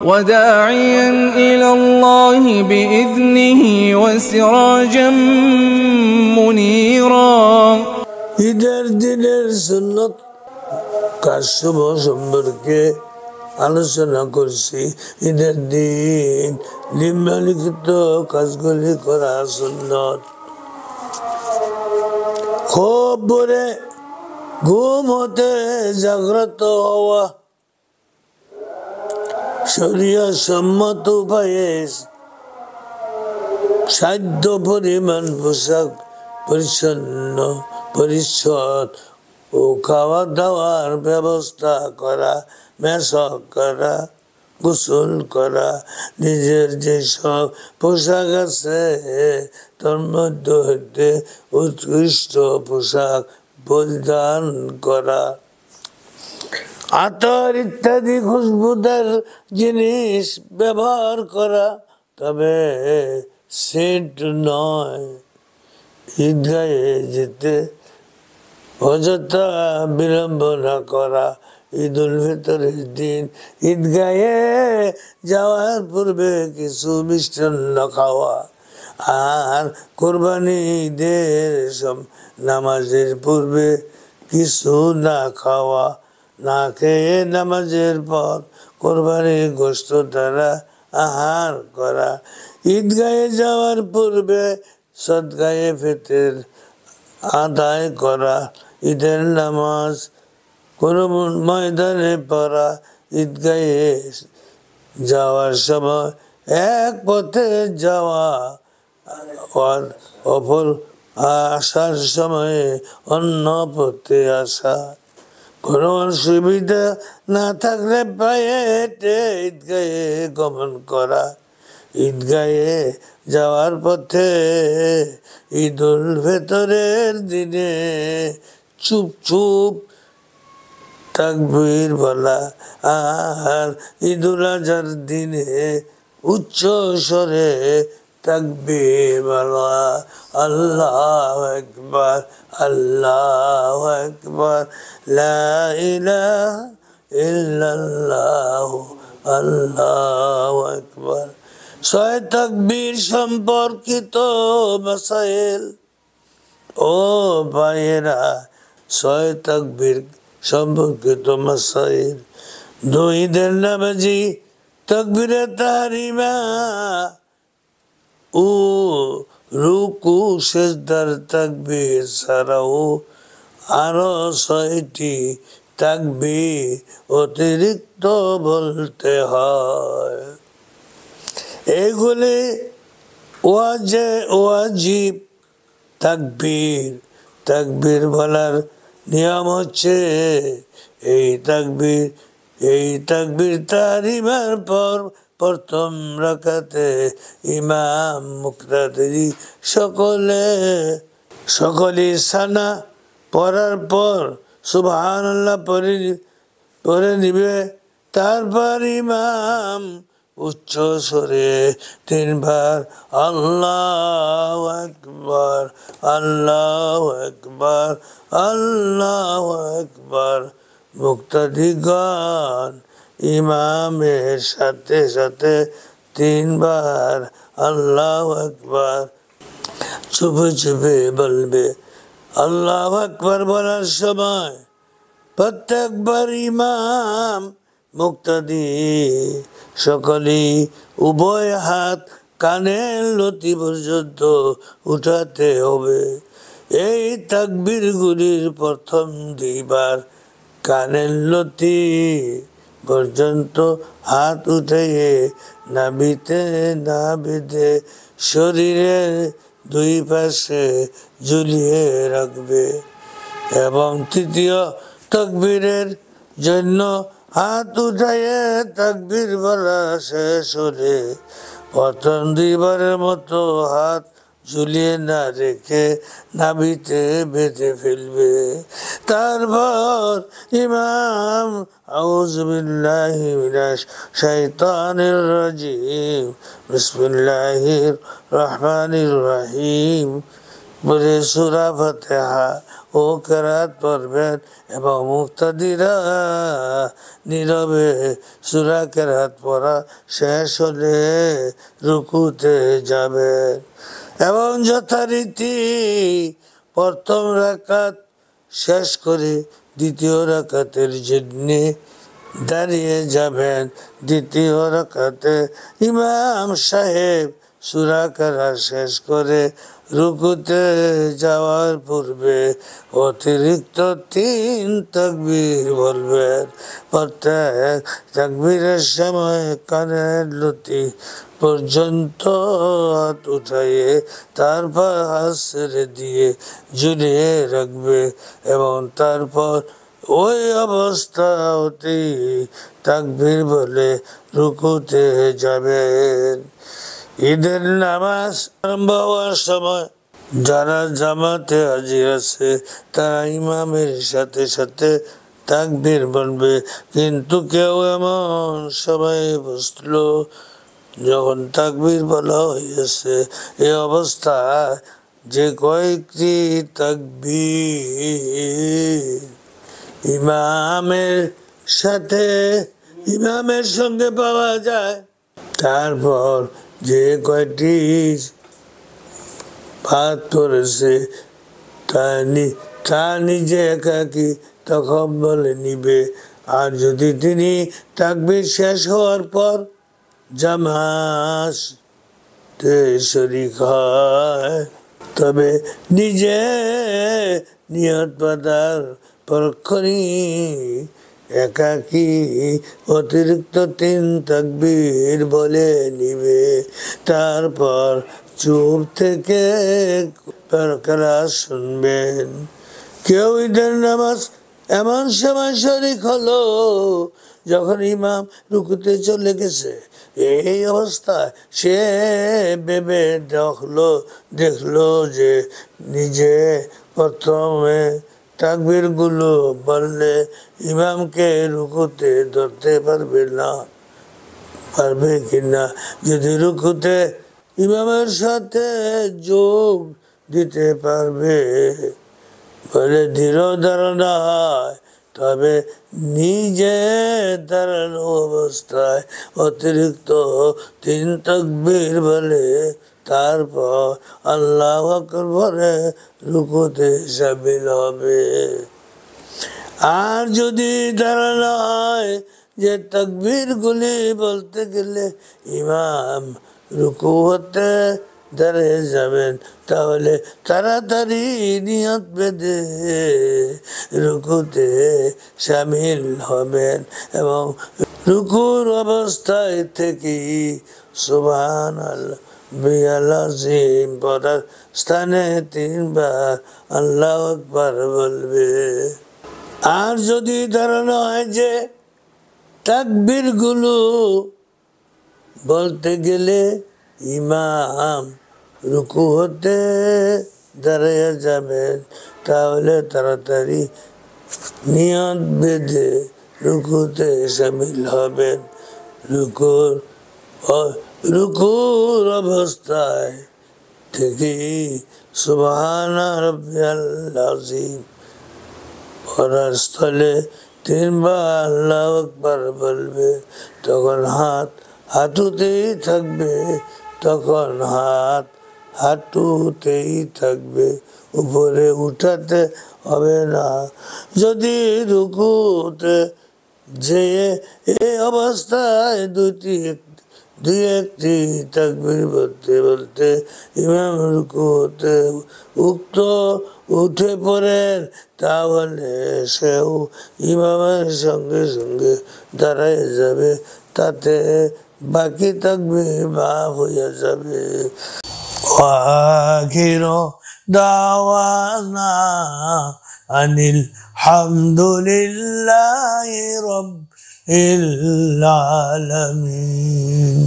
وداعيا إلى الله بإذنه وسراجا منيرا ঈদের দিনের সুন্নত কাজসমূহ সম্পর্কে আলোচনা করছি। ঈদের দিন নিম্নলিখিত কাজগুলি করা সুন্নত। খুব ভোরে ঘুম হতে জাগ্রত হওয়া, শরীয়ত সম্মত উপায়ে সাধ্য পরিমাণ পোশাক পরিচ্ছদ ও খাওয়া দাওয়ার ব্যবস্থা করা, মেশক করা, গোসল করা, নিজের যেসব পোশাক আছে তার মধ্যে হইতে উৎকৃষ্ট পোশাক পরিধান করা, আতর ইত্যাদি খুশবুদার জিনিস ব্যবহার করা, তবে সেন্ট নয়। ঈদগাহে যেতে অযথা বিলম্ব না করা। ঈদ উল ফিতরের দিন ঈদগাহে যাওয়ার পূর্বে কিছু মিষ্টান্ন খাওয়া, আর কোরবানি ঈদের নামাজের পূর্বে কিছু না খাওয়া, না খেয়ে নামাজের পর কোরবানির গোশত দ্বারা আহার করা, ঈদগাহে যাওয়ার পূর্বে সদকায়ে ফিতর আদায় করা, ঈদের নামাজ কোনো ময়দানে পড়া, ঈদগাহে যাওয়ার সময় এক পথে যাওয়া, অপর আসার সময়ে অন্য পথে আসা, কোনো অসুবিধা না থাকলে পায়ে হেঁটে ঈদগাহে গমন করা, ঈদগাহে যাওয়ার পথে ঈদ উল ফিতরের দিনে চুপ চুপ তাকবীর বলা, আর ঈদ উল আজহার দিনে উচ্চ স্বরে তাকবীর বলা। আল্লাহু আকবার, আল্লাহু আকবার, লা ইলাহা ইল্লাল্লাহু, আল্লাহু আকবার। ছয় তাকবীর সম্পর্কিত মাসাইল ও ভাইয়েরা, ছয় তাকবীর সম্পর্কিত মাসাইল। দুই ঈদের নামাজি তাকবীরে তাহরিমা ও রুকু সিজদার তাকবীর ছাড়াও আরো ছয়টি তাকবীর অতিরিক্ত বলতে হয়। এগুলি ওয়াজিব তাকবীর। তাকবীর বলার নিয়ম হচ্ছে এই তাকবীর তাহরিমার পর প্রথম রাকাতে ইমাম মুক্তাদি সকলে সানা পড়ার পর সুবহানাল্লাহ পড়ে নিবে। তারপর ইমাম উচ্চ স্বরে তিনবার আল্লাহু আকবার, আল্লাহু আকবার, আল্লাহু আকবার। মুক্তাদিগণ ইমামের সাথে সাথে তিনবার আল্লাহু আকবার চুপে চুপে বলবে। আল্লাহু আকবার বলার সময় প্রত্যেকবার ইমাম মুক্তাদি সকলেই উভয় হাত কানের লতি পর্যন্ত উঠাতে হবে। এই তাকবীরগুলির প্রথম দুইবার কানের লতি পর্যন্ত হাত উঠিয়ে নাভিতে না বেঁধে শরীরের দুই পাশে ঝুলিয়ে রাখবে, এবং তৃতীয় তাকবীরের জন্য হাত উঠাইয়ে তাকবীর বলা শেষ হলে প্রথম দুইবারের মতো হাত ঝুলিয়ে না রেখে নাভিতে বেঁধে ফেলবে। তারপর ইমাম আউযু বিল্লাহি মিনাশ শাইতানির রাজিম, বিসমিল্লাহির রহমানির রহিম পরে সূরা ফাতিহা ও কেরাত পড়বেন এবং মুক্তাদিরা নীরবে সূরা কেরাত পড়া শেষ হলে রুকুতে যাবেন এবং যথারীতি প্রথম রাকাত শেষ করে দ্বিতীয় রাকাতের জন্য দাঁড়িয়ে যাবেন। দ্বিতীয় রাকাতে ইমাম সাহেব সূরা কেরাত শেষ করে রুকুতে যাওয়ার পূর্বে অতিরিক্ত ৩ তাকবীর বলবেন। প্রত্যেক তাকবীরের সময় কানের লতি পর্যন্ত হাত উঠাইয়ে তারপর হাত ছেড়ে দিয়ে ঝুলিয়ে রাখবে এবং তারপর ওই অবস্থা হতে তাকবীর বলে রুকুতে যাবেন। ঈদের নামাজ আরম্ভ হওয়ার সময় যারা জামাতে হাজির আছে তারা ইমামের সাথে সাথে তাকবীর বলবে, কিন্তু কেউ এমন সময় বসলো যখন তাকবীর বলা হয়েছে এই অবস্থায় যে কয়েকটি তাকবীর ইমামের সঙ্গে পাওয়া যায়, তারপর যে কয়টি বাদ পড়েছে তা নিজে একাকি তখন বলে নিবে। আর যদি তিনি তাকবীর শেষ হওয়ার পর জামাতে শরীক হয় তবে নিজে নিয়ত বাঁধার পরক্ষণই একাকি অতিরিক্ত ৩ তাকবীর বলে নিবে। তারপর চুপ থেকে কেরাত শুনবেন। কেউ ঈদের নামাজ এমন সময় শরীক হলো যখন ইমাম রুকুতে চলে গেছে, এই অবস্থায় সে ভেবে দেখলো যে নিজে প্রথমে তাকবীর গুলো বললে ইমামকে রুকুতে ধরতে পারবে কিনা। যদি রুকুতে ইমামের সাথে যোগ দিতে পারবে বলে দৃঢ় ধারণা হয় তবে নিজে দাঁড়ানো অবস্থায় অতিরিক্ত ৩ তাকবীর বলে তারপর আল্লাহু আকবার বলে রুকুতে শামিল হবে। আর যদি ধারণা হয় যে তাকবীর গুলি বলতে গেলে ইমাম রুকু হতে দাঁড়িয়ে যাবেন, তাহলে তাড়াতাড়ি নিয়ত বেঁধে রুকুতে শামিল হবেন এবং রুকুর অবস্থায় থেকে সুবহানাল্লাহ বিয়ালাজিম পড়ার স্থানে ৩ বার আল্লাহু আকবার বলবে। আর যদি ধারণা হয় যে তাকবীর গুলো বলতে গেলে ইমাম রুকু হতে দাঁড়িয়ে যাবেন, তাহলে তাড়াতাড়ি নিয়ত বেঁধে রুকুতে শামিল হবেন। রুকুর অবস্থায় থেকে সুবহানা রাব্বিয়াল আযীম পড়ার স্থলে ৩ বার আল্লাহু আকবার বলবে। তখন হাত হাঁটুতেই থাকবে, উপরে উঠাতে হবে না। যদি রুকুতে যেয়ে এই অবস্থায় দুই একটি তাকবীর বলতে ইমাম রুকুতে উঠে পড়েন, তাহলে সেও ইমামের সঙ্গে সঙ্গে দাঁড়ায় যাবে, তাতে বাকি তাকবীর মাফ হয়ে যাবে। আখিরু দাওয়ানা আনিল হামদুলিল্লাহি রাব্বিল আলামিন।